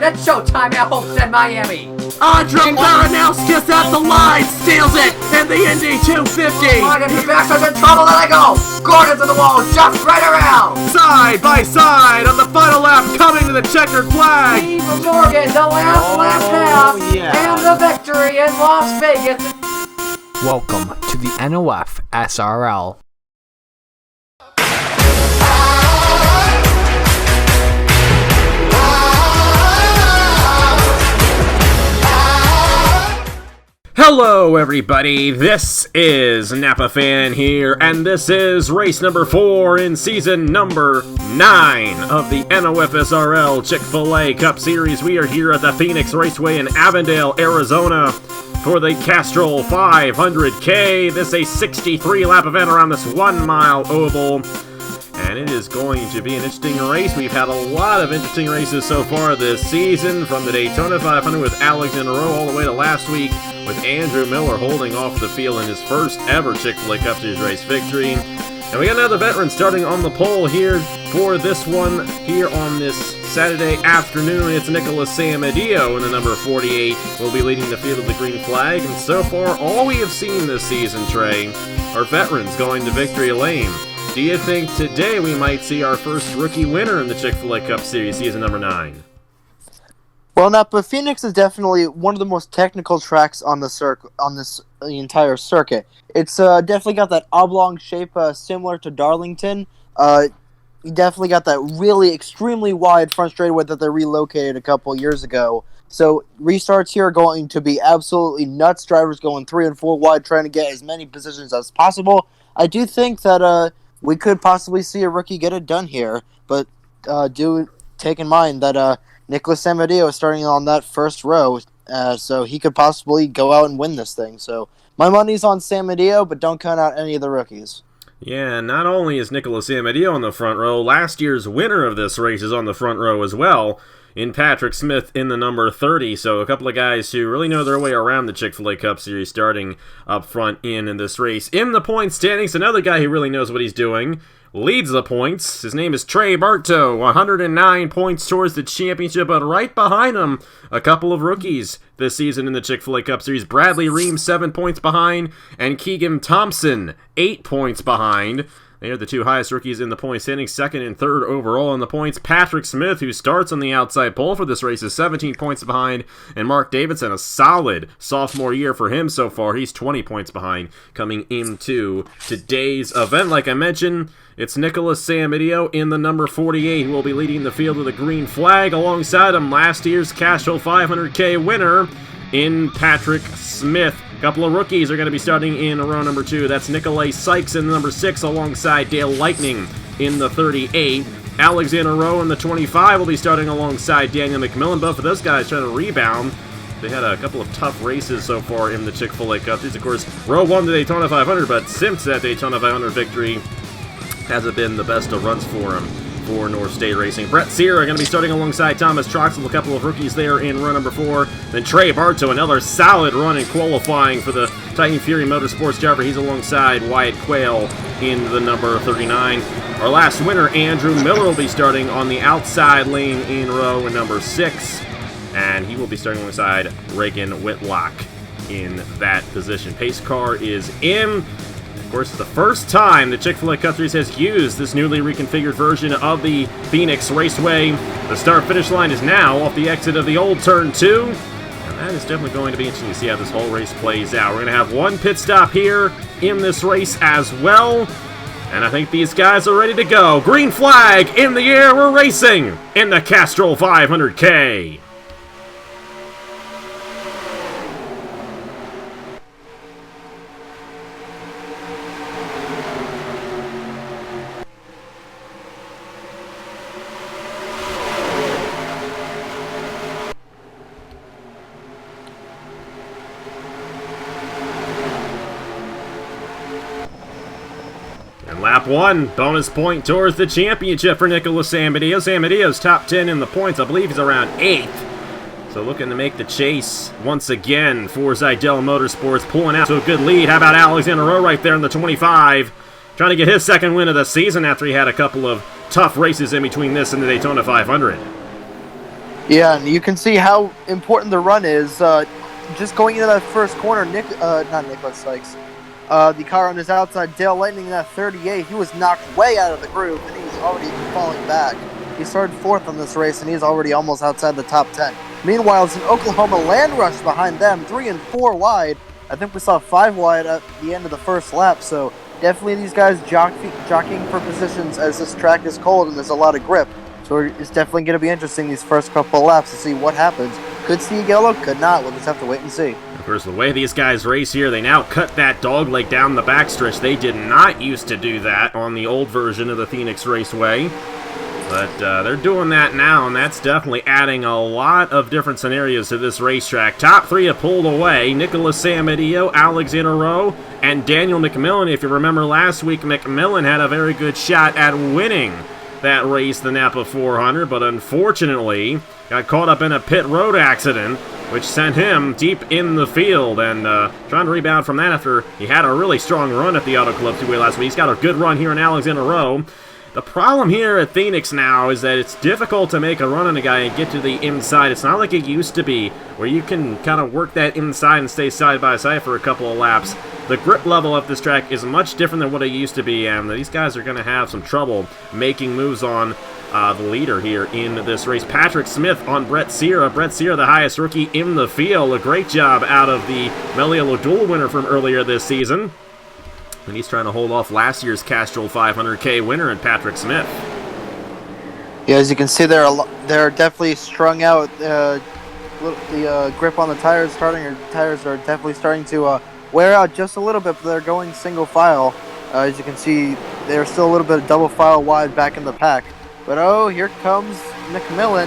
It's showtime at Homestead, Miami. Andre Baranowskis at the line, steals it in the Indy 250. Line and the back in trouble, let it go. Gordon to the wall, jumps right around. Side by side on the final lap, coming to the checkered flag. Steve Morgan, the last half, and the victory in Las Vegas. Welcome to the NOFSRL. Hello everybody, this is Napa Fan here, and this is race number 4 in season number 9 of the NOFSRL Chick-fil-A Cup Series. We are here at the Phoenix Raceway in Avondale, Arizona for the Castrol 500k. This is a 63 lap event around this 1 mile oval. And it is going to be an interesting race. We've had a lot of interesting races so far this season, from the Daytona 500 with Alex in a row all the way to last week with Andrew Miller holding off the field in his first ever Chick-fil-A Cup Series race victory. And we got another veteran starting on the pole here for this one here on this Saturday afternoon. It's Nicholas Samadillo in the number 48. Will be leading the field of the green flag. And so far, all we have seen this season, Trey, are veterans going to victory lane. Do you think today we might see our first rookie winner in the Chick-fil-A Cup Series, season number 9? Well, Napa, Phoenix is definitely one of the most technical tracks on the entire circuit. It's definitely got that oblong shape similar to Darlington. You definitely got that really extremely wide front straightaway that they relocated a couple years ago. So restarts here are going to be absolutely nuts. Drivers going 3 and 4 wide, trying to get as many positions as possible. I do think that we could possibly see a rookie get it done here, but do take in mind that Nicholas Samadillo is starting on that first row, so he could possibly go out and win this thing. So my money's on Samadillo, but don't count out any of the rookies. Yeah, not only is Nicholas Samadillo on the front row, last year's winner of this race is on the front row as well, in Patrick Smith in the number 30. So a couple of guys who really know their way around the Chick-fil-A Cup Series starting up front in this race. In the point standings, another guy who really knows what he's doing, leads the points. His name is Trey Bartow, 109 points towards the championship, but right behind him, a couple of rookies this season in the Chick-fil-A Cup Series. Bradley Ream, 7 points behind, and Keegan Thompson, 8 points behind. They are the two highest rookies in the point standings, second and third overall in the points. Patrick Smith, who starts on the outside pole for this race, is 17 points behind. And Mark Davidson, a solid sophomore year for him so far. He's 20 points behind coming into today's event. Like I mentioned, it's Nicholas Samadillo in the number 48 who will be leading the field with a green flag. Alongside him, last year's Castrol 500k winner in Patrick Smith. A couple of rookies are going to be starting in row number 2. That's Nikolai Sykes in the number 6 alongside Dale Lightning in the 38. Alexander Rowe in the 25 will be starting alongside Daniel McMillan. Both of those guys trying to rebound. They had a couple of tough races so far in the Chick-fil-A Cup. Of course, Rowe won the Daytona 500, but since that Daytona 500 victory, hasn't been the best of runs for him for North State Racing. Brett Sear are going to be starting alongside Thomas Troxel, a couple of rookies there in row number 4. Then Trey Bartow, another solid run in qualifying for the Titan Fury Motorsports driver. He's alongside Wyatt Quayle in the number 39. Our last winner, Andrew Miller, will be starting on the outside lane in row number 6. And he will be starting alongside Reagan Whitlock in that position. Pace car is in. Of course, it's the first time the Chick-fil-A Cup Series has used this newly reconfigured version of the Phoenix Raceway. The start-finish line is now off the exit of the old Turn 2. And that is definitely going to be interesting to see how this whole race plays out. We're going to have one pit stop here in this race as well. And I think these guys are ready to go. Green flag in the air. We're racing in the Castrol 500k. And lap 1, bonus point towards the championship for Nicholas Samadillo. Samadillo's top 10 in the points. I believe he's around 8th. So looking to make the chase once again for Zidell Motorsports. Pulling out to a good lead. How about Alexander Rowe right there in the 25? Trying to get his second win of the season after he had a couple of tough races in between this and the Daytona 500. Yeah, and you can see how important the run is. Just going into that first corner, not Nicholas Sykes, the car on his outside, Dale Lightning, that 38, he was knocked way out of the groove, and he's already falling back. He started 4th on this race, and he's already almost outside the top 10. Meanwhile, it's an Oklahoma land rush behind them, 3 and 4 wide. I think we saw 5 wide at the end of the first lap, so definitely these guys jockeying for positions as this track is cold and there's a lot of grip. So it's definitely going to be interesting these first couple of laps to see what happens. Could see yellow, could not. We'll just have to wait and see. Of course, the way these guys race here, they now cut that dogleg down the backstretch. They did not used to do that on the old version of the Phoenix Raceway. But they're doing that now, and that's definitely adding a lot of different scenarios to this racetrack. Top 3 have pulled away. Nicholas Samadillo, Alexander Rowe, and Daniel McMillan. If you remember last week, McMillan had a very good shot at winning that race, the Napa 400, but unfortunately got caught up in a pit road accident, which sent him deep in the field, and trying to rebound from that after he had a really strong run at the Auto Club 2-way last week. He's got a good run here in Alexander Rowe. The problem here at Phoenix now is that it's difficult to make a run on a guy and get to the inside. It's not like it used to be, where you can kind of work that inside and stay side by side for a couple of laps. The grip level of this track is much different than what it used to be, and these guys are going to have some trouble making moves on the leader here in this race. Patrick Smith on Brett Sierra. Brett Sierra, the highest rookie in the field. A great job out of the Melia Ladul winner from earlier this season. And he's trying to hold off last year's Castrol 500k winner in Patrick Smith. Yeah, as you can see, they're definitely strung out. The grip on the tires are definitely starting to wear out just a little bit, but they're going single file. As you can see, they're still a little bit double file wide back in the pack. But oh, here comes McMillan.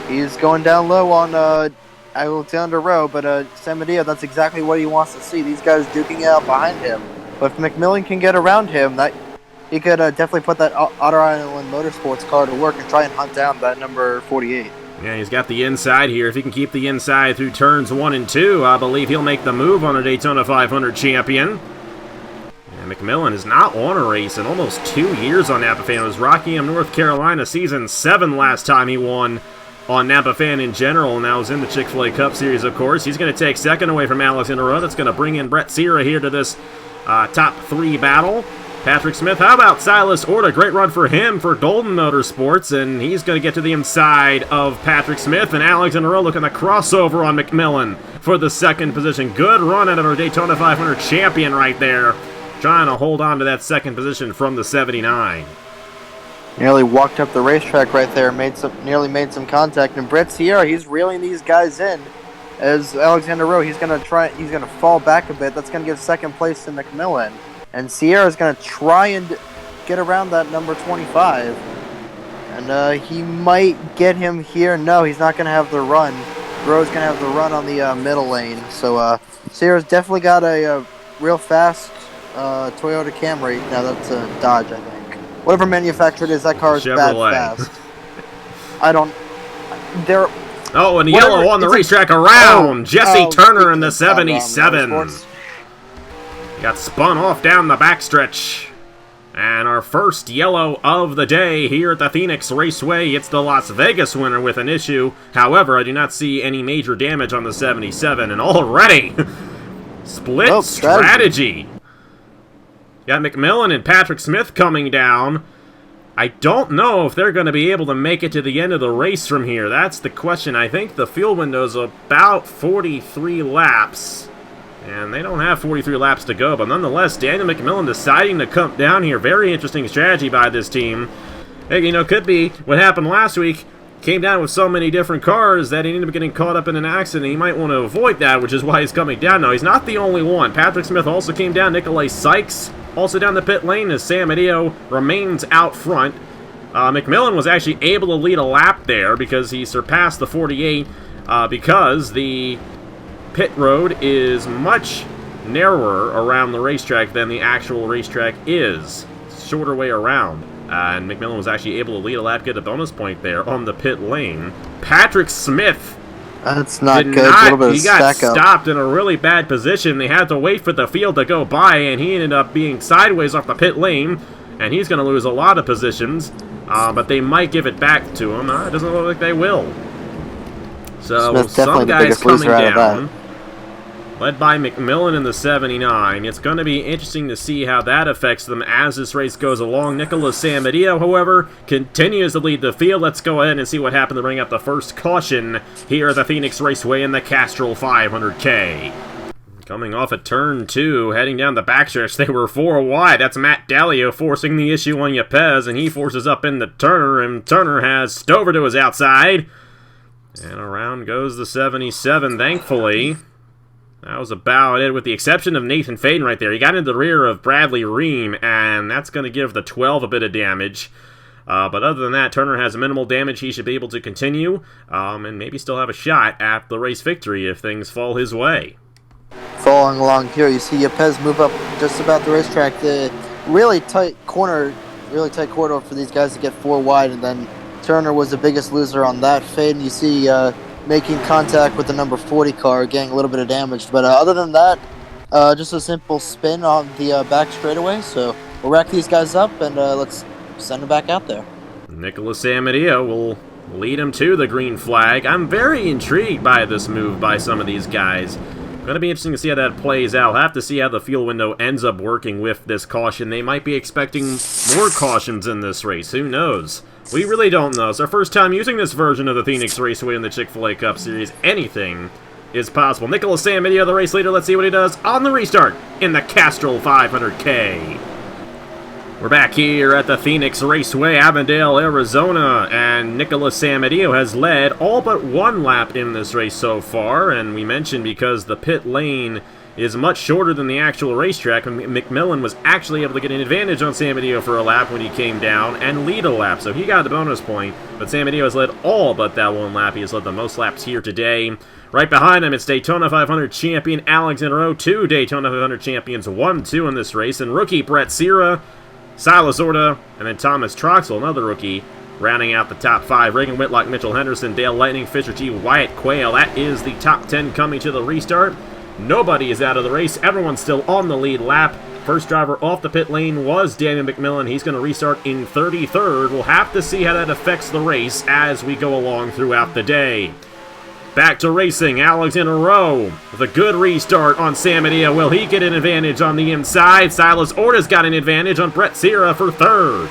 He's going down low on Alexander Rowe, but Samadillo, that's exactly what he wants to see. These guys duking it out behind him. But if McMillan can get around him, that he could definitely put that Otter Island Motorsports car to work and try and hunt down that number 48. Yeah, he's got the inside here. If he can keep the inside through turns 1 and 2, I believe he'll make the move on a Daytona 500 champion. And McMillan is not on a race in almost 2 years on Napa Fan. It was Rockingham, North Carolina, season 7 last time he won on Napa Fan in general, and now is in the Chick-fil-A Cup Series, of course. He's going to take second away from Alexander Rowe. That's going to bring in Brett Sierra here to this top 3 battle. Patrick Smith, how about Silas Orta? Great run for him for Golden Motorsports, and he's going to get to the inside of Patrick Smith, and Alexander Rowe looking to crossover on McMillan for the second position. Good run out of our Daytona 500 champion right there, trying to hold on to that second position from the 79. Nearly walked up the racetrack right there, nearly made some contact, and Brett Sierra, he's reeling these guys in. As Alexander Rowe, he's going to fall back a bit. That's going to give second place to McMillan. And Sierra's going to try and get around that number 25. And he might get him here. No, he's not going to have the run. Rowe's going to have the run on the middle lane. So Sierra's definitely got a real fast Toyota Camry. Now that's a Dodge, I think. Whatever manufacturer it is, that car is Chevrolet. bad fast. I don't... They're... Oh, and yellow on the racetrack around. Jesse Turner in the 77. Got spun off down the backstretch. And our first yellow of the day here at the Phoenix Raceway. It's the Las Vegas winner with an issue. However, I do not see any major damage on the 77. And already, split strategy. Got McMillan and Patrick Smith coming down. I don't know if they're going to be able to make it to the end of the race from here. That's the question. I think the field window is about 43 laps. And they don't have 43 laps to go. But nonetheless, Daniel McMillan deciding to come down here. Very interesting strategy by this team. Hey, you know, could be what happened last week. Came down with so many different cars that he ended up getting caught up in an accident. He might want to avoid that, which is why he's coming down now. He's not the only one. Patrick Smith also came down. Nikolai Sykes also down the pit lane as Samadillo remains out front. McMillan was actually able to lead a lap there because he surpassed the 48 because the pit road is much narrower around the racetrack than the actual racetrack is. Shorter way around. And McMillan was actually able to lead a lap, get a bonus point there on the pit lane. Patrick Smith. That's not good. A little bit of he got stack up. Stopped in a really bad position. They had to wait for the field to go by, and he ended up being sideways off the pit lane. And he's going to lose a lot of positions, but they might give it back to him. It doesn't look like they will. So Smith's some definitely the guys biggest coming loser out of down. that. Led by McMillan in the 79. It's going to be interesting to see how that affects them as this race goes along. Nicholas Samadillo, however, continues to lead the field. Let's go ahead and see what happened to bring up the first caution here at the Phoenix Raceway in the Castrol 500k. Coming off at turn 2, heading down the backstretch, they were 4 wide. That's Matt Dalio forcing the issue on Yepez, and he forces up into Turner, and Turner has Stover to his outside. And around goes the 77, thankfully. That was about it, with the exception of Nathan Faden right there. He got into the rear of Bradley Ream, and that's going to give the 12 a bit of damage. But other than that, Turner has minimal damage. He should be able to continue, and maybe still have a shot at the race victory if things fall his way. Following along here, you see Yepez move up just about the racetrack. The really tight corridor for these guys to get 4 wide, and then Turner was the biggest loser on that fade. And you see making contact with the number 40 car, getting a little bit of damage. But other than that, just a simple spin on the back straightaway. So we'll rack these guys up, and let's send them back out there. Nicholas Samadillo will lead him to the green flag. I'm very intrigued by this move by some of these guys. Going to be interesting to see how that plays out. We'll have to see how the fuel window ends up working with this caution. They might be expecting more cautions in this race. Who knows? We really don't know. It's our first time using this version of the Phoenix Raceway in the Chick-fil-A Cup Series. Anything is possible. Nicholas Samadillo, the race leader. Let's see what he does on the restart in the Castrol 500k. We're back here at the Phoenix Raceway, Avondale, Arizona, and Nicholas Samadillo has led all but 1 lap in this race so far, and we mentioned because the pit lane is much shorter than the actual racetrack, McMillan was actually able to get an advantage on Samadillo for a lap when he came down and lead a lap, so he got the bonus point, but Samadillo has led all but that 1 lap. He has led the most laps here today. Right behind him, it's Daytona 500 champion Alexander Rowe, 2 Daytona 500 champions, 1-2 in this race, and rookie Brett Sierra, Silas Orta, and then Thomas Troxel, another rookie, rounding out the top 5. Reagan Whitlock, Mitchell Henderson, Dale Lightning, Fisher G, Wyatt Quayle. That is the top 10 coming to the restart. Nobody is out of the race. Everyone's still on the lead lap. First driver off the pit lane was Daniel McMillan. He's going to restart in 33rd. We'll have to see how that affects the race as we go along throughout the day. Back to racing, Alexander Rowe with a good restart on Samadillo. Will he get an advantage on the inside? Silas Orta's got an advantage on Brett Sierra for 3rd.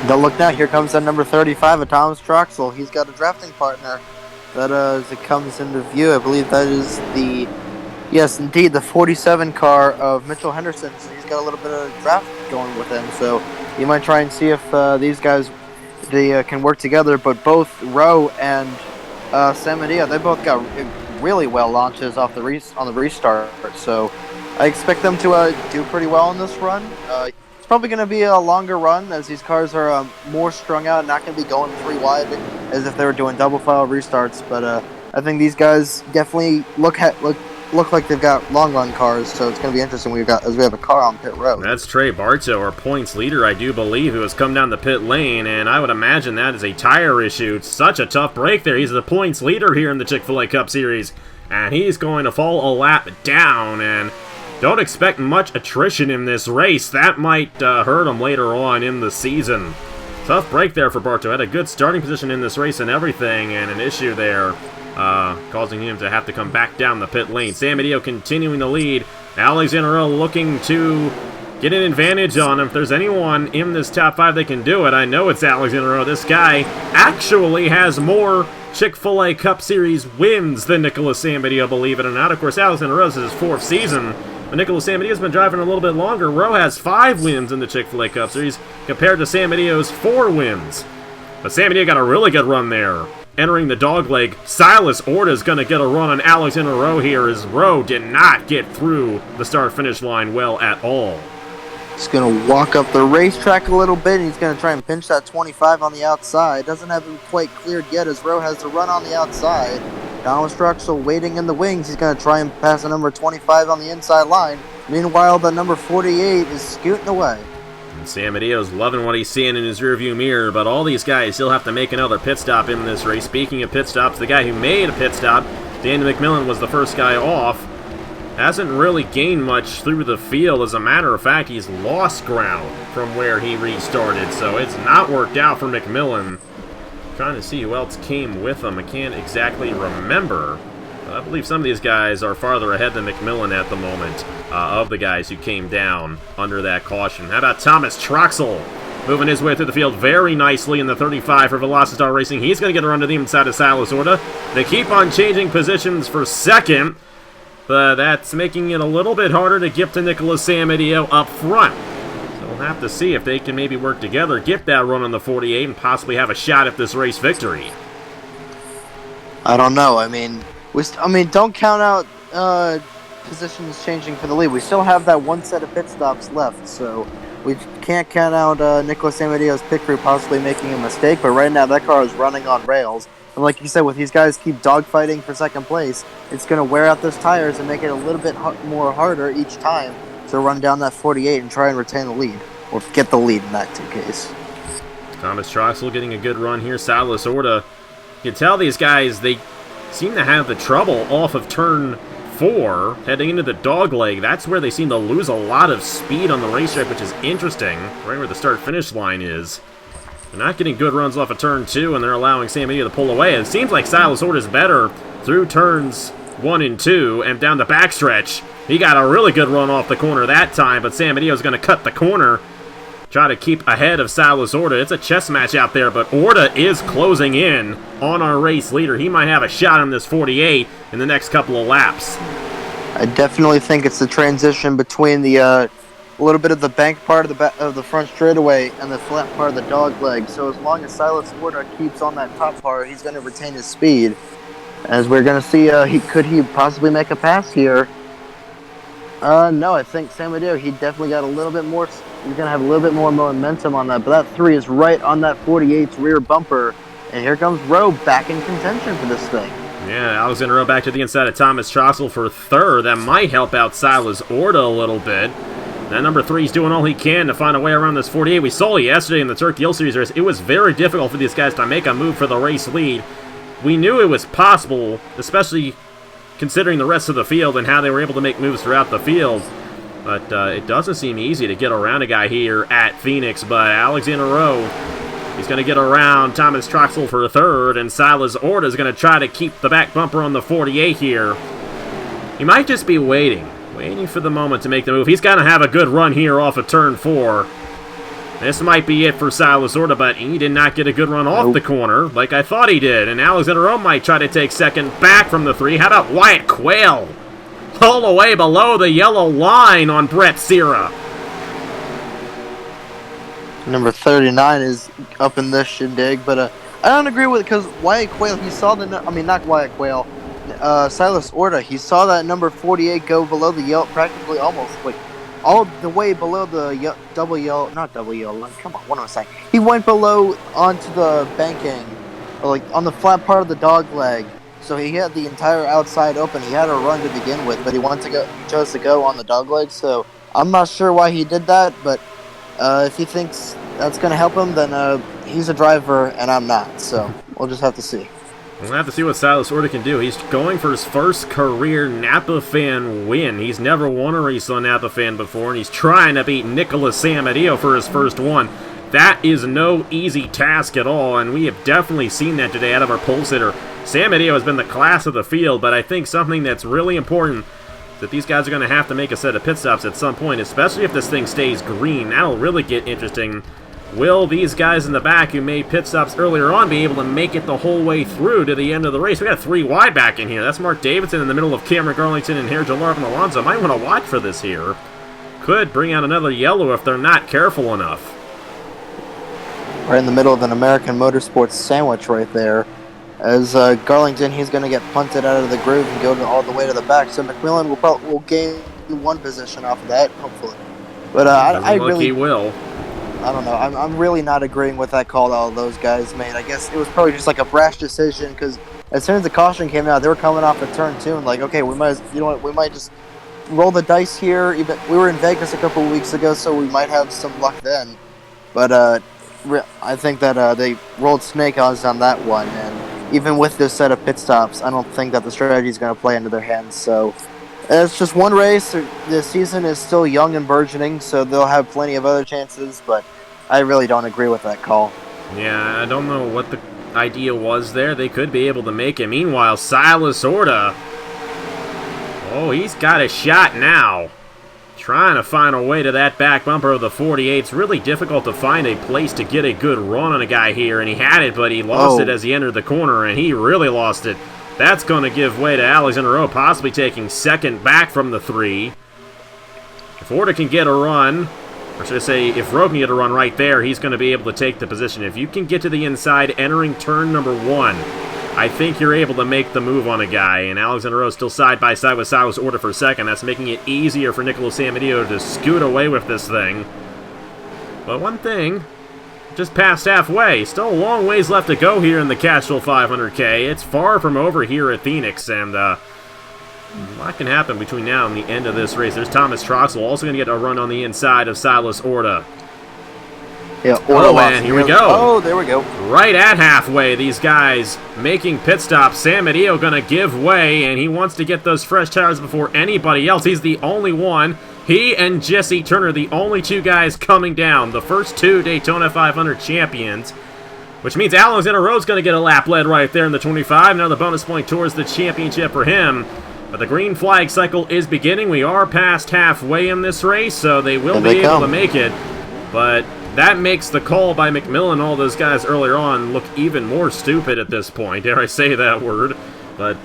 Don't look now, here comes that number 35 of Thomas Troxel. He's got a drafting partner that as it comes into view. I believe that is yes indeed, the 47 car of Mitchell Henderson. So he's got a little bit of draft going with him. So you might try and see if these guys can work together. But both Rowe and Samadillo, they both got really well launches off the on the restart, so I expect them to do pretty well in this run. It's probably going to be a longer run as these cars are more strung out, not going to be going 3 wide as if they were doing double file restarts. But I think these guys definitely look like they've got long run cars, so it's going to be interesting. We have a car on pit road. That's Trey Barto, our points leader, I do believe, who has come down the pit lane, and I would imagine that is a tire issue. It's such a tough break there. He's the points leader here in the Chick-fil-A Cup Series, and he's going to fall a lap down, and don't expect much attrition in this race. That might hurt him later on in the season. Tough break there for Barto. Had a good starting position in this race and everything, and an issue there. Causing him to have to come back down the pit lane. Samadillo continuing to lead. Alexander Rowe looking to get an advantage on him. If there's anyone in this top 5 that can do it, I know it's Alexander Rowe. This guy actually has more Chick-fil-A Cup Series wins than Nicholas Samadillo, believe it or not. Of course, Alexander Rowe is his 4th season, but Nicholas Samadillo's been driving a little bit longer. Rowe has 5 wins in the Chick-fil-A Cup Series compared to Samadillo's 4 wins. But Samadillo got a really good run there. Entering the dogleg, Silas Orta is going to get a run on Alexander Rowe here, as Rowe did not get through the start-finish line well at all. He's going to walk up the racetrack a little bit, and he's going to try and pinch that 25 on the outside. Doesn't have him quite cleared yet, as Rowe has to run on the outside. Thomas Troxel waiting in the wings. He's going to try and pass the number 25 on the inside line. Meanwhile, the number 48 is scooting away. Samadillo's loving what he's seeing in his rearview mirror, but all these guys still have to make another pit stop in this race. Speaking of pit stops, the guy who made a pit stop, Daniel McMillan, was the first guy off. Hasn't really gained much through the field. As a matter of fact, he's lost ground from where he restarted, so it's not worked out for McMillan. Trying to see who else came with them. I can't exactly remember. I believe some of these guys are farther ahead than McMillan at the moment of the guys who came down under that caution. How about Thomas Troxel moving his way through the field very nicely in the 35 for Velocitar Racing. He's going to get around to the inside of Silas Orta. They keep on changing positions for second, but that's making it a little bit harder to get to Nicholas Samadeo up front. So we'll have to see if they can maybe work together, get that run on the 48, and possibly have a shot at this race victory. I don't know. I mean, don't count out positions changing for the lead. We still have that one set of pit stops left, so we can't count out Nicholas Amadeo's pit crew possibly making a mistake. But right now, that car is running on rails. And like you said, with these guys keep dogfighting for second place, it's going to wear out those tires and make it a little bit more harder each time to run down that 48 and try and retain the lead, or get the lead in that case. Thomas Troxel getting a good run here. Silas Orta, you can tell these guys, they seem to have the trouble off of turn 4 heading into the dog leg. That's where they seem to lose a lot of speed on the racetrack, which is interesting, right where the start-finish line is. They're not getting good runs off of turn 2, and they're allowing Samadeo to pull away. It seems like Silas Orta is better through turns 1 and 2 and down the backstretch. He got a really good run off the corner that time, but Samadeo is going to cut the corner, try to keep ahead of Silas Orta. It's a chess match out there, but Orta is closing in on our race leader. He might have a shot on this 48 in the next couple of laps. I definitely think it's the transition between the little bit of the bank part of the front straightaway and the flat part of the dog leg. So as long as Silas Orta keeps on that top part, he's going to retain his speed. As we're going to see, could he possibly make a pass here? No, I think Samadeo, he definitely got a little bit more. He's going to have a little bit more momentum on that. But that 3 is right on that 48's rear bumper. And here comes Rowe back in contention for this thing. Yeah, Alexander Rowe back to the inside of Thomas Troxel for third. That might help out Silas Orta a little bit. That number 3 is doing all he can to find a way around this 48. We saw yesterday in the Turkey Hill Series race, it was very difficult for these guys to make a move for the race lead. We knew it was possible, especially considering the rest of the field and how they were able to make moves throughout the field. But it doesn't seem easy to get around a guy here at Phoenix. But Alexander Rowe, he's going to get around Thomas Troxel for third, and Silas Orta is going to try to keep the back bumper on the 48 here. He might just be waiting for the moment to make the move. He's going to have a good run here off of turn 4. This might be it for Silas Orta, but he did not get a good run off the corner like I thought he did. And Alexander Rowe might try to take second back from the 3. How about Wyatt Quayle? All the way below the yellow line on Brett Sierra. Number 39 is up in this shindig, but I don't agree with it because Wyatt Quayle, he saw not Wyatt Quayle, Silas Orta, he saw that number 48 go below the yellow, practically almost, like, all the way below the not double yellow, come on, what am I saying? He went below onto the banking, like, on the flat part of the dog leg, so he had the entire outside open. He had a run to begin with, but he chose to go on the dog leg, so I'm not sure why he did that, but if he thinks that's going to help him, then he's a driver and I'm not, so we'll just have to see. We'll have to see what Silas Orta can do. He's going for his first career Napa Fan win. He's never won a race on Napa Fan before, and he's trying to beat Nicholas Samadeo for his first one. That is no easy task at all, and we have definitely seen that today out of our pole sitter. Samadeo has been the class of the field, but I think something that's really important is that these guys are going to have to make a set of pit stops at some point, especially if this thing stays green. That'll really get interesting. Will these guys in the back who made pit stops earlier on be able to make it the whole way through to the end of the race? We got 3 wide back in here. That's Mark Davidson in the middle of Cameron Garlington and Harry Larvin Alonso. Might want to watch for this here. Could bring out another yellow if they're not careful enough. Right in the middle of an American Motorsports sandwich right there. As Garlington, he's going to get punted out of the groove and go all the way to the back. So McMillan will gain 1 position off of that, hopefully. But I really, he will. I don't know. I'm really not agreeing with that call that all those guys made. I guess it was probably just like a brash decision because as soon as the caution came out, they were coming off of turn 2 and like, okay, we might just roll the dice here. Even we were in Vegas a couple of weeks ago, so we might have some luck then. But I think that they rolled snake eyes on that one, and even with this set of pit stops, I don't think that the strategy is going to play into their hands. So it's just one race. The season is still young and burgeoning, so they'll have plenty of other chances, but I really don't agree with that call. Yeah, I don't know what idea was there. They could be able to make it. Meanwhile, Silas Orta, oh, he's got a shot now. Trying to find a way to that back bumper of the 48. It's really difficult to find a place to get a good run on a guy here, and he had it, but he lost it as he entered the corner, and he really lost it. That's going to give way to Alexander Rowe, possibly taking second back from the 3. If Orta can get a run, or should I say, if Rowe can get a run right there, he's going to be able to take the position. If you can get to the inside entering turn number 1, I think you're able to make the move on a guy, and Alexander Rowe still side by side with Silas Orta for second. That's making it easier for Nicholas Amadeo to scoot away with this thing. But one thing, just past halfway, still a long ways left to go here in the Castrol 500k. It's far from over here at Phoenix, and a lot can happen between now and the end of this race. There's Thomas Troxel also going to get a run on the inside of Silas Orta. Yeah, oh, and here we go. Oh, there we go. Right at halfway, these guys making pit stops. Sam Adeo going to give way, and he wants to get those fresh tires before anybody else. He's the only one. He and Jesse Turner, the only 2 guys coming down. The first 2 Daytona 500 champions, which means Alexander Rowe's going to get a lap lead right there in the 25. Now the bonus point towards the championship for him. But the green flag cycle is beginning. We are past halfway in this race, so they will be able to make it. But that makes the call by McMillan and all those guys earlier on look even more stupid at this point. Dare I say that word? But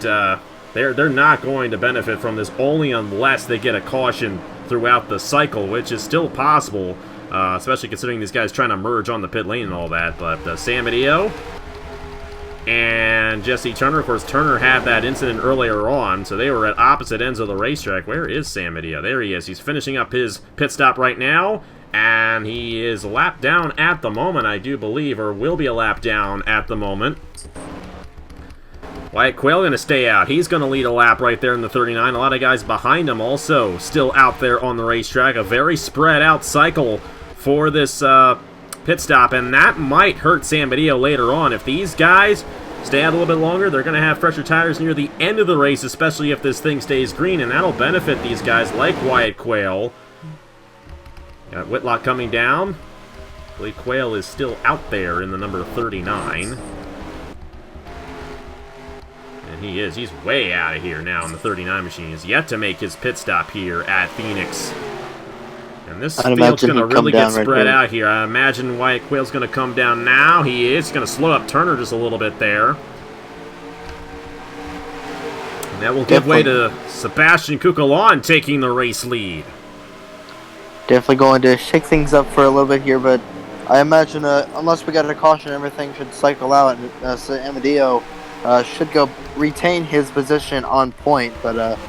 they're not going to benefit from this only unless they get a caution throughout the cycle, which is still possible, especially considering these guys trying to merge on the pit lane and all that. But Sam Adeo and Jesse Turner, of course, Turner had that incident earlier on, so they were at opposite ends of the racetrack. Where is Sam Adeo? There he is. He's finishing up his pit stop right now, and he is a lap down at the moment, I do believe, or will be a lap down at the moment. Wyatt Quayle going to stay out. He's going to lead a lap right there in the 39. A lot of guys behind him also still out there on the racetrack. A very spread out cycle for this pit stop, and that might hurt Sam Badillo later on. If these guys stay out a little bit longer, they're going to have fresher tires near the end of the race, especially if this thing stays green, and that'll benefit these guys like Wyatt Quayle. Got Whitlock coming down. I believe Quayle is still out there in the number 39. And he is. He's way out of here now in the 39 machine. He's yet to make his pit stop here at Phoenix. And this field's going to really get spread out here. I imagine Wyatt Quayle's going to come down now. He is going to slow up Turner just a little bit there. And that will give way to Sebastian Cucalon taking the race lead. Definitely going to shake things up for a little bit here, but I imagine unless we get a caution, everything should cycle out, and so Amadeo should go retain his position on point. But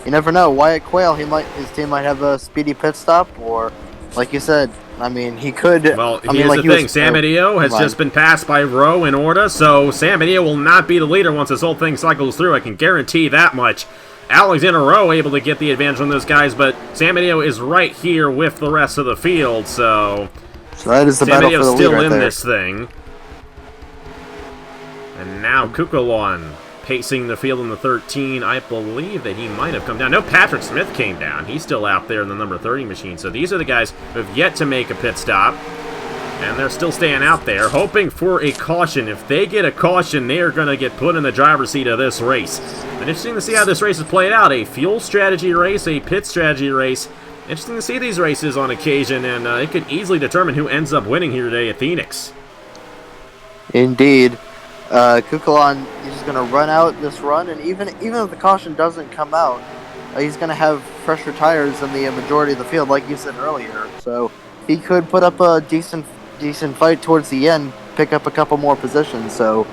you never know. Wyatt Quayle, his team might have a speedy pit stop, or like you said, I mean, he could. Well, here's the thing: Sam Badillo has just been passed by Rowe and Orta, so Sam Badillo will not be the leader once this whole thing cycles through. I can guarantee that much. Alexander Rowe able to get the advantage on those guys, but Sam Badillo is right here with the rest of the field, so that is the battle for the lead still right in there. this thing. And now Cucalon pacing the field in the 13. I believe that he might have come down. No, Patrick Smith came down. He's still out there in the number 30 machine. So these are the guys who have yet to make a pit stop. And they're still staying out there, hoping for a caution. If they get a caution, they are going to get put in the driver's seat of this race. But interesting to see how this race is played out. A fuel strategy race, a pit strategy race. Interesting to see these races on occasion, and it could easily determine who ends up winning here today at Phoenix. Indeed. Cucalon is just going to run out this run, and even if the caution doesn't come out, he's going to have fresher tires than the majority of the field, like you said earlier. So he could put up a decent fight towards the end, pick up a couple more positions. So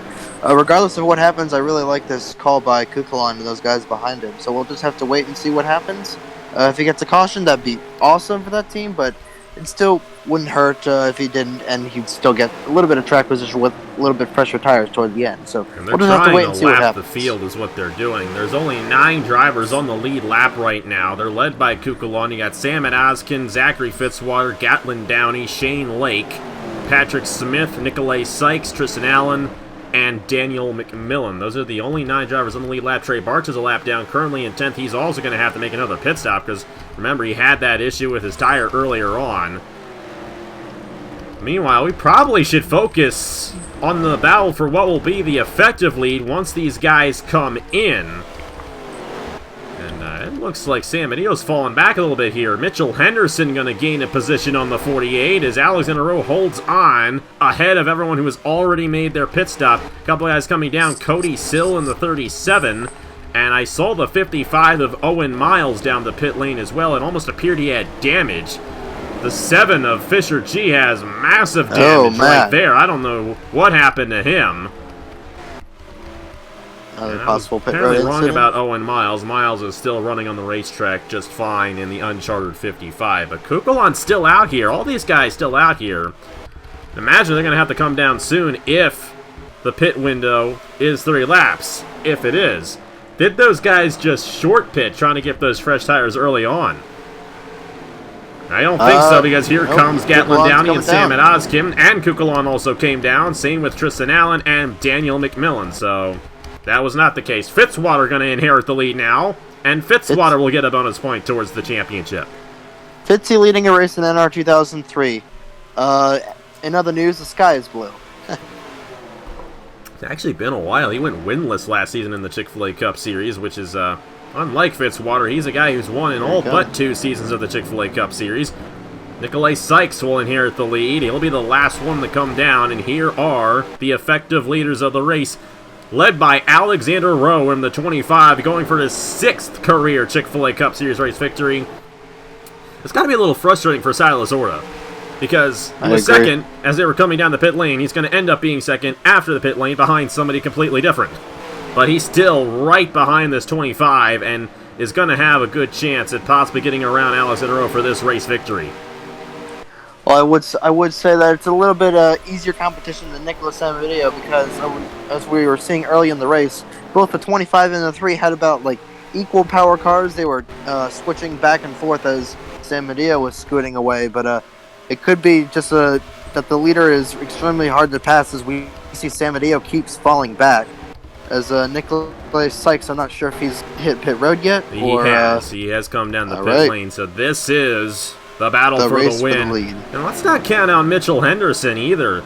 regardless of what happens, I really like this call by Cucalon and those guys behind him. So we'll just have to wait and see what happens. If he gets a caution, that'd be awesome for that team, but it still wouldn't hurt if he didn't, and he'd still get a little bit of track position with a little bit fresher tires toward the end. So we'll just have to wait and see what happens. The field is what they're doing. There's only 9 drivers on the lead lap right now. They're led by Cucalon. You got Sam Oskin, Zachary Fitzwater, Gatlin Downey, Shane Lake, Patrick Smith, Nikolai Sykes, Tristan Allen, and Daniel McMillan. Those are the only 9 drivers on the lead lap. Trey Bartz is a lap down, currently in 10th. He's also going to have to make another pit stop because, remember, he had that issue with his tire earlier on. Meanwhile, we probably should focus on the battle for what will be the effective lead once these guys come in. And it looks like San Mateo's falling back a little bit here. Mitchell Henderson going to gain a position on the 48 as Alexander Rowe holds on ahead of everyone who has already made their pit stop. A couple of guys coming down. Cody Sill in the 37. And I saw the 55 of Owen Miles down the pit lane as well. It almost appeared he had damage. The 7 of Fisher G has massive damage right there. I don't know what happened to him. Another possible pit road apparently wrong incident. about Owen Miles. Miles is still running on the racetrack just fine in the uncharted 55. But Kukulon's still out here. All these guys still out here. Imagine they're going to have to come down soon if the pit window is 3 laps. If it is. Did those guys just short pit trying to get those fresh tires early on? I don't think so, because here comes Gatlin Downey and Salmon Oskim, and Kukulon also came down. Same with Tristan Allen and Daniel McMillan, so that was not the case. Fitzwater going to inherit the lead now, and Fitzwater will get a bonus point towards the championship. Fitzy leading a race in NR 2003. In other news, the sky is blue. It's actually been a while. He went winless last season in the Chick-fil-A Cup Series, which is unlike Fitzwater. He's a guy who's won in all but 2 seasons of the Chick-fil-A Cup Series. Nikolai Sykes will inherit the lead. He'll be the last one to come down, and here are the effective leaders of the race, led by Alexander Rowe in the 25, going for his 6th career Chick-fil-A Cup Series race victory. It's got to be a little frustrating for Silas Orta, because he was second as they were coming down the pit lane. He's going to end up being second after the pit lane behind somebody completely different. But he's still right behind this 25 and is going to have a good chance at possibly getting around Alexander Rowe for this race victory. Well, I would say that it's a little bit easier competition than Nicholas Amadio, because as we were seeing early in the race, both the 25 and the 3 had about like equal power cars. They were switching back and forth as San Mateo was scooting away, but it could be just that the leader is extremely hard to pass as we see San Mateo keeps falling back. As Nicholas Sykes, I'm not sure if he's hit pit road yet. He has come down the pit lane, so this is the battle for the win. And let's not count out Mitchell Henderson either.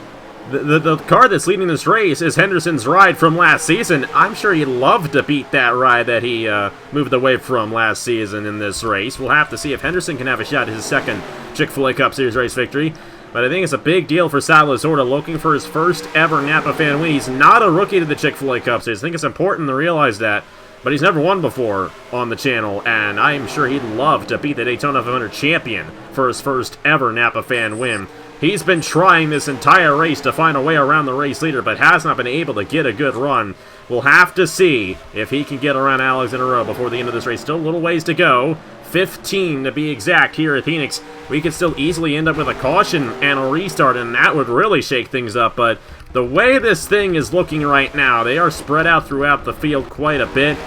The car that's leading this race is Henderson's ride from last season. I'm sure he'd love to beat that ride that he moved away from last season in this race. We'll have to see if Henderson can have a shot at his 2nd Chick-fil-A Cup Series race victory. But I think it's a big deal for Silas Orta, looking for his first ever Napa fan win. He's not a rookie to the Chick-fil-A Cup Series. I think it's important to realize that. But he's never won before on the channel, and I'm sure he'd love to beat the Daytona 500 champion for his first ever Napa fan win. He's been trying this entire race to find a way around the race leader, but has not been able to get a good run. We'll have to see if he can get around Alexander Rowe before the end of this race. Still a little ways to go. 15 to be exact here at Phoenix. We could still easily end up with a caution and a restart, and that would really shake things up. But the way this thing is looking right now, they are spread out throughout the field quite a bit.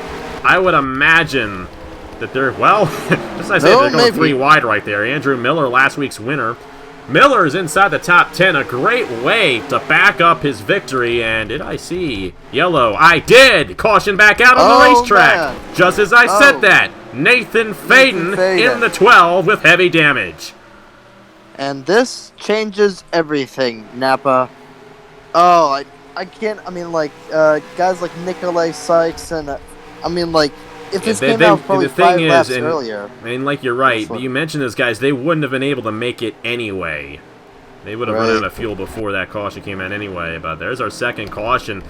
I would imagine that they're, well, just as I said, they're going 3 wide right there. Andrew Miller, last week's winner. Miller is inside the top 10, a great way to back up his victory. And did I see yellow? I did! Caution back out on the racetrack. Man. Just as I said that. Nathan Faden in the 12 with heavy damage. And this changes everything, Napa. Oh, I can't, I mean, like, guys like Nikolai Sykes and, I mean, like, if this came out probably 5 laps earlier. And like you're right, you mentioned those guys, they wouldn't have been able to make it anyway. They would have run out of fuel before that caution came out anyway, but there's our 2nd caution.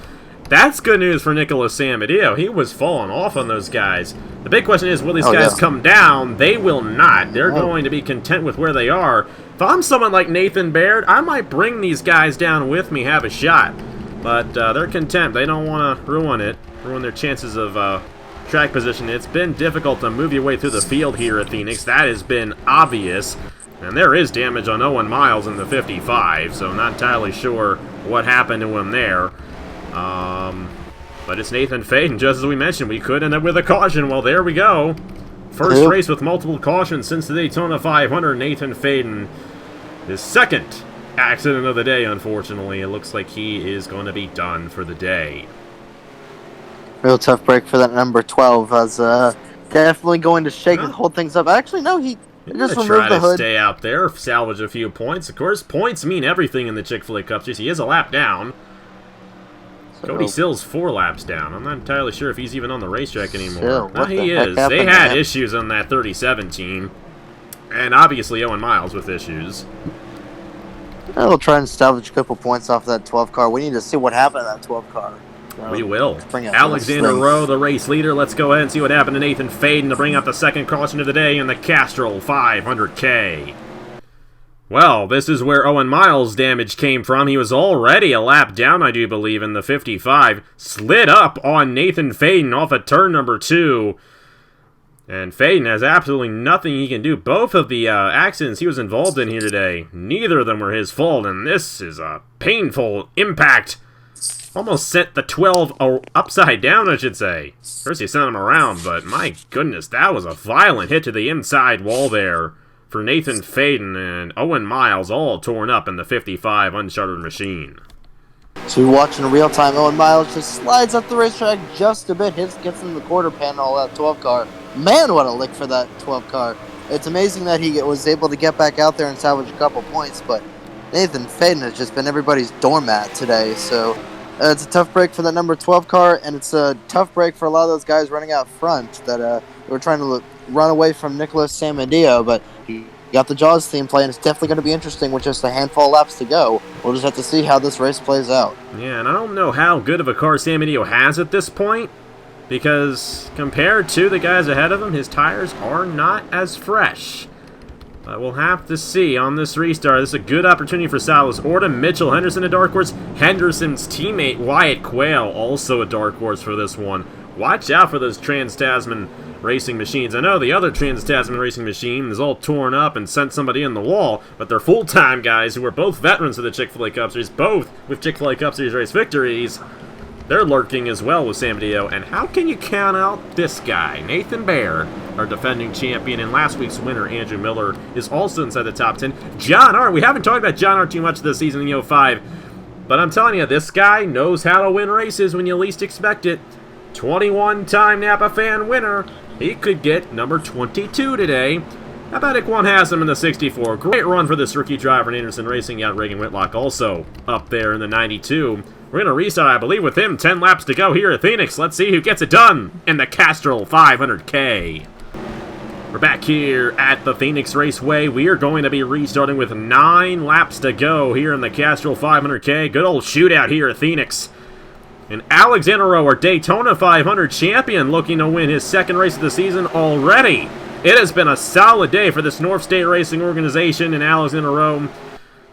That's good news for Nicholas Amadio. He was falling off on those guys. The big question is, will these guys come down? They will not. They're going to be content with where they are. If I'm someone like Nathan Baird, I might bring these guys down with me, have a shot. But they're content. They don't want to ruin their chances of track position. It's been difficult to move your way through the field here at Phoenix. That has been obvious. And there is damage on Owen Miles in the 55, so not entirely sure what happened to him there. But it's Nathan Faden, just as we mentioned. We could end up with a caution. Well, there we go. First race with multiple cautions since the Daytona 500. Nathan Faden, his 2nd accident of the day, unfortunately. It looks like he is going to be done for the day. Real tough break for that number 12, as definitely going to hold things up. Actually, no, he You're Just gonna remove try the to hood. stay out there, salvage a few points. Of course, points mean everything in the Chick-fil-A Cup Series. He is a lap down. Cody Sill's 4 laps down. I'm not entirely sure if he's even on the racetrack anymore. Sill, No, what he the heck is. happened They to had him? issues on that 37 team. And obviously Owen Miles with issues. We'll try and salvage a couple points off that 12 car. We need to see what happened to that 12 car. We will. Bring it Alexander race. Rowe, the race leader. Let's go ahead and see what happened to Nathan Faden to bring up the second caution of the day in the Castrol 500k. Well, this is where Owen Miles' damage came from. He was already a lap down, I do believe, in the 55. Slid up on Nathan Faden off of turn number 2. And Faden has absolutely nothing he can do. Both of the accidents he was involved in here today, neither of them were his fault, and this is a painful impact. Almost sent the 12 upside down, I should say. First he sent him around, but my goodness, that was a violent hit to the inside wall there for Nathan Faden, and Owen Miles all torn up in the 55 uncharted machine. So we're watching in real time. Owen Miles just slides up the racetrack just a bit, gets in the quarter panel of that 12 car. Man, what a lick for that 12 car. It's amazing that he was able to get back out there and salvage a couple points, but Nathan Faden has just been everybody's doormat today, so it's a tough break for that number 12 car, and it's a tough break for a lot of those guys running out front that were trying to run away from Nicholas Samadillo, but he got the Jaws theme play, and it's definitely going to be interesting with just a handful of laps to go. We'll just have to see how this race plays out. Yeah, and I don't know how good of a car Samadillo has at this point, because compared to the guys ahead of him, his tires are not as fresh. But we'll have to see on this restart. This is a good opportunity for Silas Orta. Mitchell Henderson, a dark horse. Henderson's teammate, Wyatt Quayle, also a dark horse for this one. Watch out for those Trans-Tasman racing machines. I know the other Trans-Tasman racing machine is all torn up and sent somebody in the wall, but they're full-time guys who are both veterans of the Chick-fil-A Cup Series, both with Chick-fil-A Cup Series race victories. They're lurking as well with Samadillo, and how can you count out this guy? Nathan Baer, our defending champion, and last week's winner, Andrew Miller, is also inside the top 10. John Art, we haven't talked about John Art too much this season in 05, but I'm telling you, this guy knows how to win races when you least expect it. 21-time Napa fan winner. He could get number 22 today. How about Iquan Hassan in the 64? Great run for this rookie driver in Anderson Racing. Yeah, Reagan Whitlock also up there in the 92. We're going to restart, I believe, with him. 10 laps to go here at Phoenix. Let's see who gets it done in the Castrol 500k. We're back here at the Phoenix Raceway. We are going to be restarting with 9 laps to go here in the Castrol 500k. Good old shootout here at Phoenix. And Alexander Rowe, our Daytona 500 champion, looking to win his second race of the season already. It has been a solid day for this North State Racing organization, and Alexander Rowe,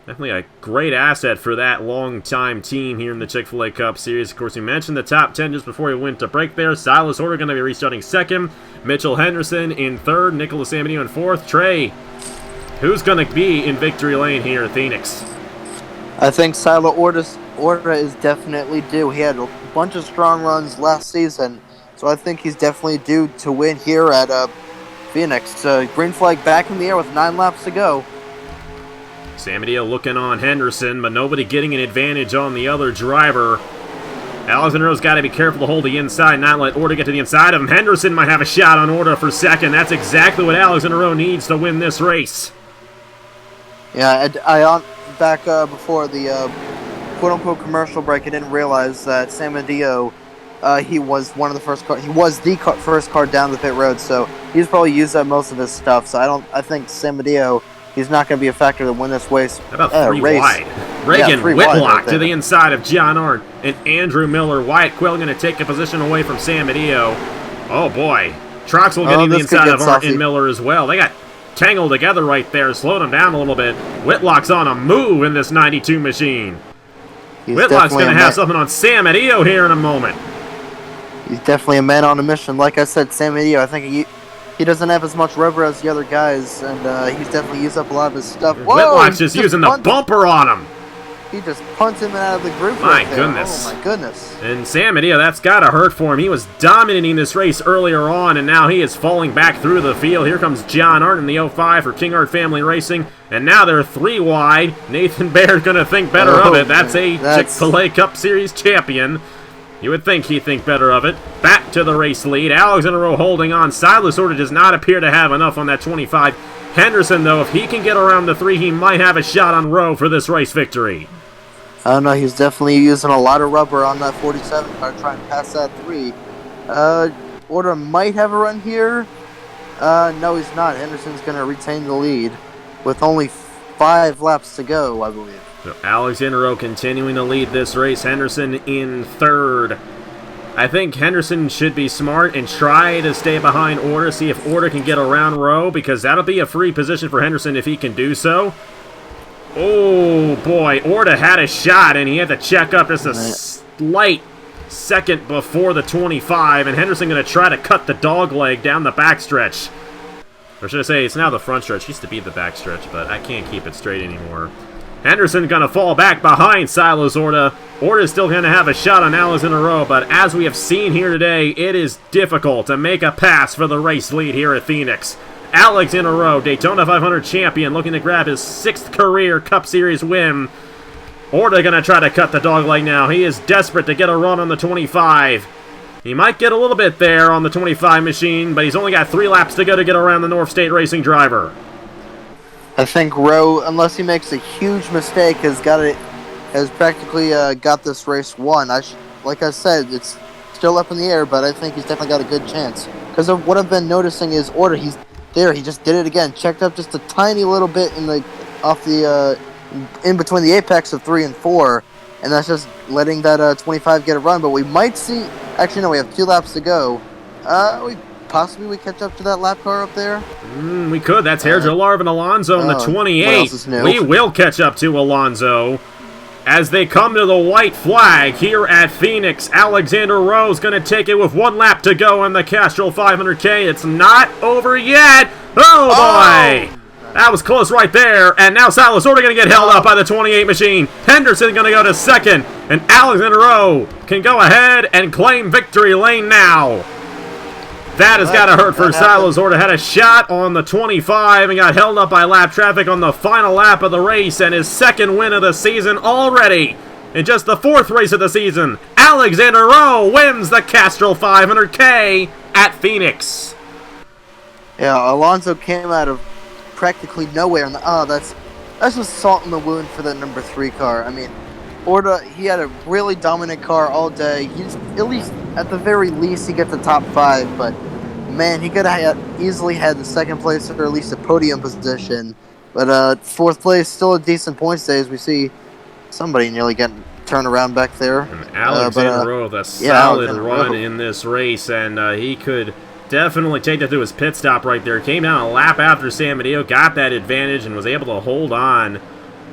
definitely a great asset for that long-time team here in the Chick-fil-A Cup Series. Of course, we mentioned the top 10 just before we went to break there. Silas Orta going to be restarting second. Mitchell Henderson in third. Nicholas Samadillo in fourth. Trey, who's going to be in victory lane here at Phoenix? I think Silas Orta is definitely due. He had a bunch of strong runs last season, so I think he's definitely due to win here at Phoenix. Green flag back in the air with 9 laps to go. Samadillo looking on Henderson, but nobody getting an advantage on the other driver. Alexander Rowe's got to be careful to hold the inside, not let Orta get to the inside of him. Henderson might have a shot on Orta for second. That's exactly what Alexander Rowe needs to win this race. Yeah, back before the quote-unquote commercial break, I didn't realize that Samadillo, he was one of the first car. He was the first car down the pit road, so he's probably used up most of his stuff. So I think Samadillo, he's not going to be a factor to win this race. How about 3 wide? Reagan Whitlock to the inside of John Art and Andrew Miller. Wyatt Quill going to take a position away from Samadillo. Oh boy, Troxel getting the inside of Art and Miller as well. They got tangled together right there, slowed them down a little bit. Whitlock's on a move in this 92 machine. Whitlock's going to have something on Samadillo here in a moment. He's definitely a man on a mission. Like I said, Samadillo, I think he doesn't have as much rubber as the other guys, and he's definitely used up a lot of his stuff. Whoa, Whitlock's just using the bumper on him. He just punted him out of the group. My goodness. Oh my goodness. And Samadillo, that's got to hurt for him. He was dominating this race earlier on, and now he is falling back through the field. Here comes John Art in the 05 for King Art Family Racing, and now they're 3 wide. Nathan Baer's going to think better of it. That's a Chick-fil-A Cup Series champion. You would think he'd think better of it. Back to the race lead. Alexander Rowe holding on. Silas Orta does not appear to have enough on that 25. Henderson, though, if he can get around the 3, he might have a shot on Rowe for this race victory. I don't know, he's definitely using a lot of rubber on that 47 car to try and pass that 3. Order might have a run here. No, he's not. Henderson's going to retain the lead with only 5 laps to go, I believe. So Alexander Rowe continuing to lead this race. Henderson in 3rd. I think Henderson should be smart and try to stay behind Order, see if Order can get around Rowe, because that'll be a free position for Henderson if he can do so. Oh, boy. Orta had a shot, and he had to check up just a slight second before the 25, and Henderson going to try to cut the dog leg down the backstretch. Or should I say, it's now the front stretch. It used to be the backstretch, but I can't keep it straight anymore. Henderson going to fall back behind Silas Orta. Orta's still going to have a shot on Alexander Rowe, but as we have seen here today, it is difficult to make a pass for the race lead here at Phoenix. Alexander Rowe, Daytona 500 champion, looking to grab his 6th career Cup Series win. Orta going to try to cut the dog leg now. He is desperate to get a run on the 25. He might get a little bit there on the 25 machine, but he's only got 3 laps to go to get around the North State Racing driver. I think Rowe, unless he makes a huge mistake, has practically got this race won. Like I said, it's still up in the air, but I think he's definitely got a good chance. Because of what I've been noticing is Orta, he's there. He just did it again. Checked up just a tiny little bit in between the apex of 3 and 4, and that's just letting that 25 get a run. But we might see. Actually, no, we have 2 laps to go. We catch up to that lap car up there. We could. That's Sergio Larvin Alonso in the 28. We will catch up to Alonso. As they come to the white flag here at Phoenix, Alexander Rowe's going to take it with 1 lap to go on the Castrol 500k. It's not over yet. Oh, boy. That was close right there. And now Silas Orta going to get held up by the 28 machine. Henderson going to go to 2nd. And Alexander Rowe can go ahead and claim victory lane now. That has got to hurt for Silas Orta. Had a shot on the 25 and got held up by lap traffic on the final lap of the race, and his 2nd win of the season already. In just the 4th race of the season, Alexander Rowe wins the Castrol 500k at Phoenix. Yeah, Alonso came out of practically nowhere. That's just salt in the wound for the number 3 car. I mean, Orta, he had a really dominant car all day. He's at the very least, he gets the top 5, but man, he could have easily had the 2nd place or at least a podium position. But 4th place, still a decent points day as we see somebody nearly getting turned around back there. And Alexander Rowe, the solid run in this race, and he could definitely take that to his pit stop right there. Came down a lap after San Mateo, got that advantage, and was able to hold on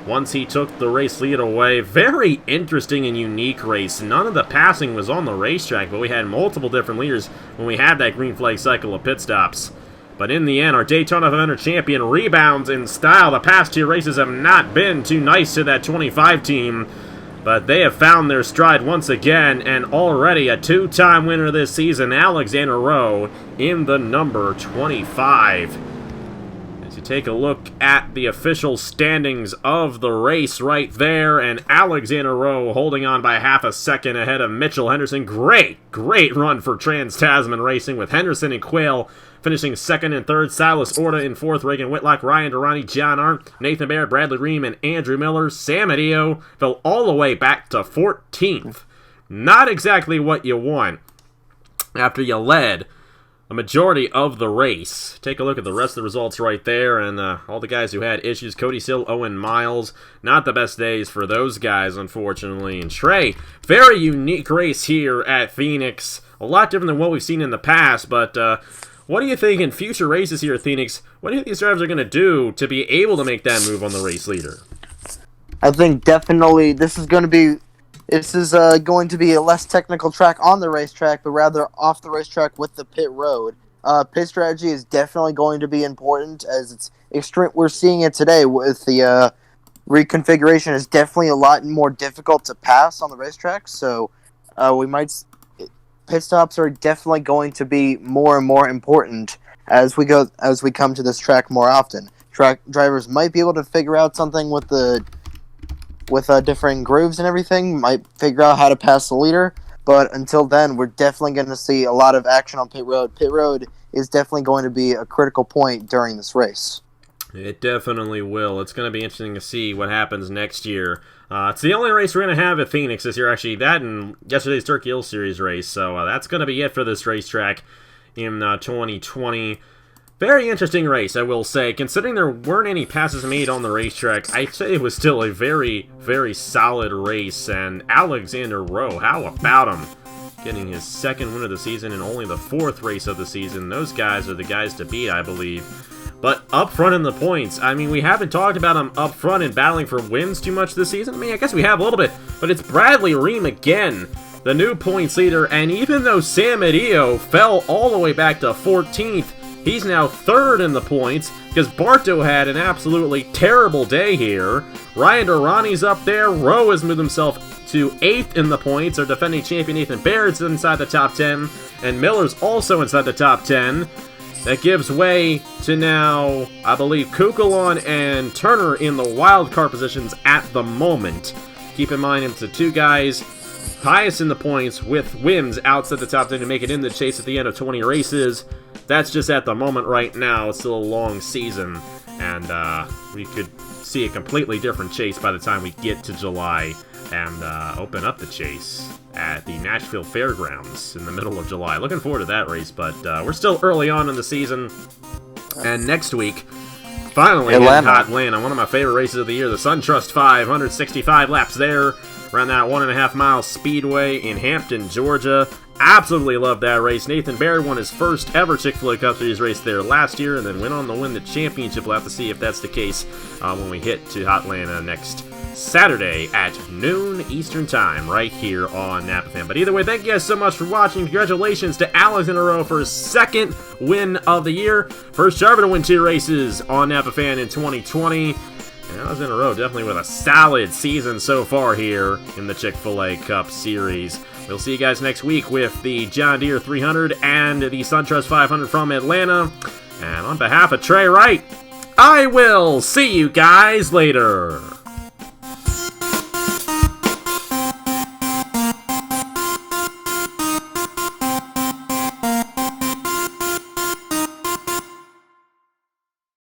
once he took the race lead away. Very interesting and unique race. None of the passing was on the racetrack, but we had multiple different leaders when we had that green flag cycle of pit stops. But in the end, our Daytona 500 champion rebounds in style. The past 2 races have not been too nice to that 25 team, but they have found their stride once again, and already a 2-time winner this season, Alexander Rowe, in the number 25. As you take a look at the official standings of the race right there, and Alexander Rowe holding on by half a second ahead of Mitchell Henderson. Great run for Trans-Tasman Racing, with Henderson and Quayle finishing 2nd and 3rd, Silas Orta in 4th, Reagan Whitlock, Ryan Durrani, John Arndt, Nathan Baird, Bradley Ream, and Andrew Miller. San Mateo fell all the way back to 14th. Not exactly what you want after you led a majority of the race. Take a look at the rest of the results right there, and all the guys who had issues. Cody Sill, Owen Miles, not the best days for those guys, unfortunately. And Trey, very unique race here at Phoenix. A lot different than what we've seen in the past, but what do you think in future races here at Phoenix? What do you think these drivers are going to do to be able to make that move on the race leader? I think definitely this is going to be a less technical track on the racetrack, but rather off the racetrack with the pit road. Pit strategy is definitely going to be important, as it's extreme. We're seeing it today with the reconfiguration. Is definitely a lot more difficult to pass on the racetrack. So pit stops are definitely going to be more and more important as we come to this track more often. Track drivers might be able to figure out something with different grooves and everything, might figure out how to pass the leader, but until then, we're definitely going to see a lot of action on pit road. Pit road is definitely going to be a critical point during this race. It definitely will. It's going to be interesting to see what happens next year. It's the only race we're going to have at Phoenix this year, actually. That and yesterday's Turkey Hill Series race. So that's going to be it for this racetrack in 2020. Very interesting race, I will say. Considering there weren't any passes made on the racetrack, I'd say it was still a very, very solid race. And Alexander Rowe, how about him? Getting his second win of the season and only the 4th race of the season. Those guys are the guys to beat, I believe. But up front in the points, I mean, we haven't talked about him up front and battling for wins too much this season. I mean, I guess we have a little bit, but it's Bradley Ream again, the new points leader. And even though Sam Adio fell all the way back to 14th, he's now 3rd in the points because Barto had an absolutely terrible day here. Ryan Durrani's up there. Rowe has moved himself to 8th in the points. Our defending champion Nathan Barrett's inside the top 10, and Miller's also inside the top 10. That gives way to now, I believe, Kukulon and Turner in the wild card positions at the moment. Keep in mind, it's the 2 guys highest in the points with wins outside the top 10 to make it in the chase at the end of 20 races. That's just at the moment right now. It's still a long season, and we could see a completely different chase by the time we get to July and open up the chase at the Nashville Fairgrounds in the middle of July. Looking forward to that race, but we're still early on in the season. And next week, finally in Atlanta, one of my favorite races of the year, the SunTrust 500, 65 laps there, around that 1.5 mile speedway in Hampton, Georgia. Absolutely love that race. Nathan Barrett won his first ever Chick-fil-A Cup Series race there last year and then went on to win the championship. We'll have to see if that's the case when we hit to Atlanta next Saturday at noon Eastern Time, right here on Napa Fan. But either way, thank you guys so much for watching. Congratulations to Alexander Rowe for his 2nd win of the year. First driver to win 2 races on Napa Fan in 2020. And Alexander Rowe definitely with a solid season so far here in the Chick-fil-A Cup Series. We'll see you guys next week with the John Deere 300 and the SunTrust 500 from Atlanta. And on behalf of Trey Wright, I will see you guys later.